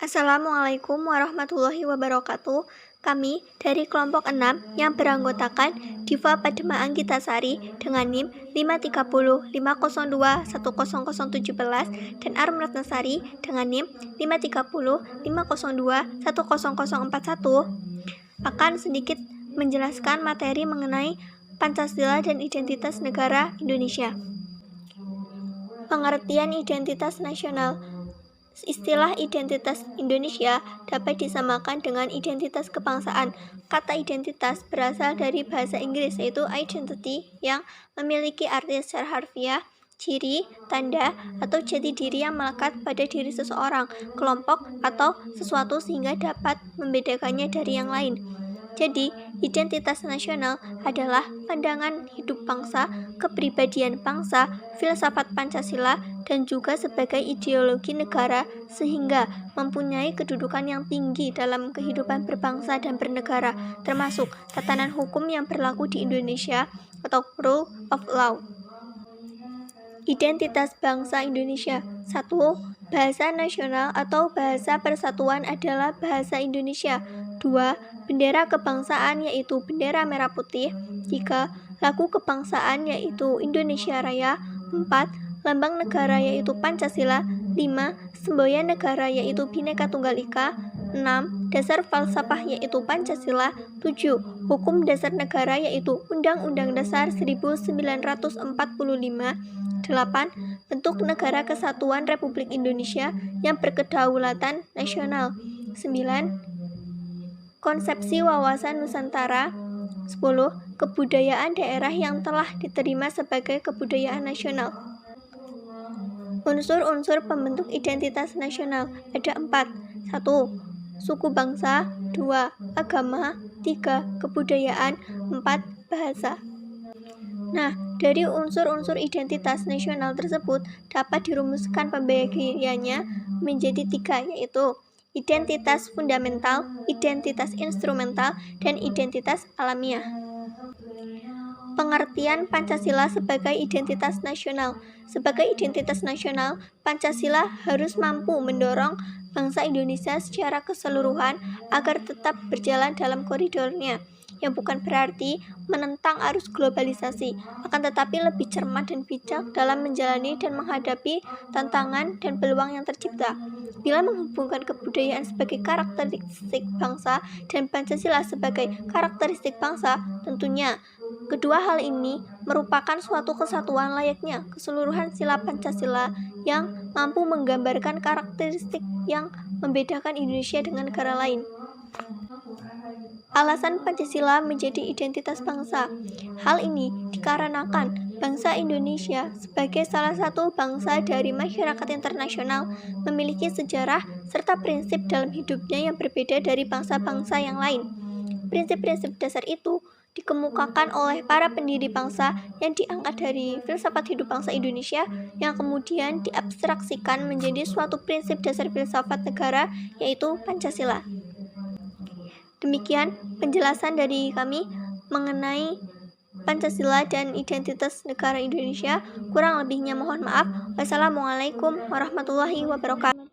Assalamualaikum warahmatullahi wabarakatuh. Kami dari kelompok 6 yang beranggotakan Diva Padma Anggitasari dengan NIM 530 502 10017 dan Arum Ratnasari dengan NIM 530 502 10041 akan sedikit menjelaskan materi mengenai Pancasila dan identitas negara Indonesia. Pengertian identitas nasional. Istilah identitas Indonesia dapat disamakan dengan identitas kebangsaan. Kata identitas berasal dari bahasa Inggris yaitu identity yang memiliki arti secara harfiah, ciri, tanda, atau jati diri yang melekat pada diri seseorang, kelompok, atau sesuatu sehingga dapat membedakannya dari yang lain. Jadi, identitas nasional adalah pandangan hidup bangsa, kepribadian bangsa, filsafat Pancasila, dan juga sebagai ideologi negara sehingga mempunyai kedudukan yang tinggi dalam kehidupan berbangsa dan bernegara, termasuk tatanan hukum yang berlaku di Indonesia atau rule of law. Identitas bangsa Indonesia. 1. Bahasa nasional atau bahasa persatuan adalah bahasa Indonesia. 2. Bendera kebangsaan yaitu bendera merah putih. 3. Lagu kebangsaan yaitu Indonesia Raya. 4. Lambang negara yaitu Pancasila. 5. Semboyan negara yaitu Bhinneka Tunggal Ika. 6. Dasar falsafah yaitu Pancasila. 7. Hukum dasar negara yaitu Undang-Undang Dasar 1945. 8. Bentuk Negara Kesatuan Republik Indonesia yang berkedaulatan nasional. 9. Konsepsi wawasan Nusantara. 10. Kebudayaan daerah yang telah diterima sebagai kebudayaan nasional. Unsur-unsur pembentuk identitas nasional ada 4. 1. Suku bangsa. 2. Agama. 3. Kebudayaan. 4. Bahasa. Nah, dari unsur-unsur identitas nasional tersebut dapat dirumuskan pembagiannya menjadi 3, yaitu identitas fundamental, identitas instrumental, dan identitas alamiah. Pengertian Pancasila sebagai identitas nasional. Sebagai identitas nasional, Pancasila harus mampu mendorong bangsa Indonesia secara keseluruhan agar tetap berjalan dalam koridornya, yang bukan berarti menentang arus globalisasi, akan tetapi lebih cermat dan bijak dalam menjalani dan menghadapi tantangan dan peluang yang tercipta. Bila menghubungkan kebudayaan sebagai karakteristik bangsa dan Pancasila sebagai karakteristik bangsa, tentunya kedua hal ini merupakan suatu kesatuan layaknya keseluruhan sila Pancasila yang mampu menggambarkan karakteristik yang membedakan Indonesia dengan negara lain. Alasan Pancasila menjadi identitas bangsa. Hal ini dikarenakan bangsa Indonesia sebagai salah satu bangsa dari masyarakat internasional memiliki sejarah serta prinsip dalam hidupnya yang berbeda dari bangsa-bangsa yang lain. Prinsip-prinsip dasar itu dikemukakan oleh para pendiri bangsa yang diangkat dari filsafat hidup bangsa Indonesia yang kemudian diabstraksikan menjadi suatu prinsip dasar filsafat negara yaitu Pancasila. Demikian penjelasan dari kami mengenai Pancasila dan identitas negara Indonesia. Kurang lebihnya mohon maaf. Wassalamualaikum warahmatullahi wabarakatuh.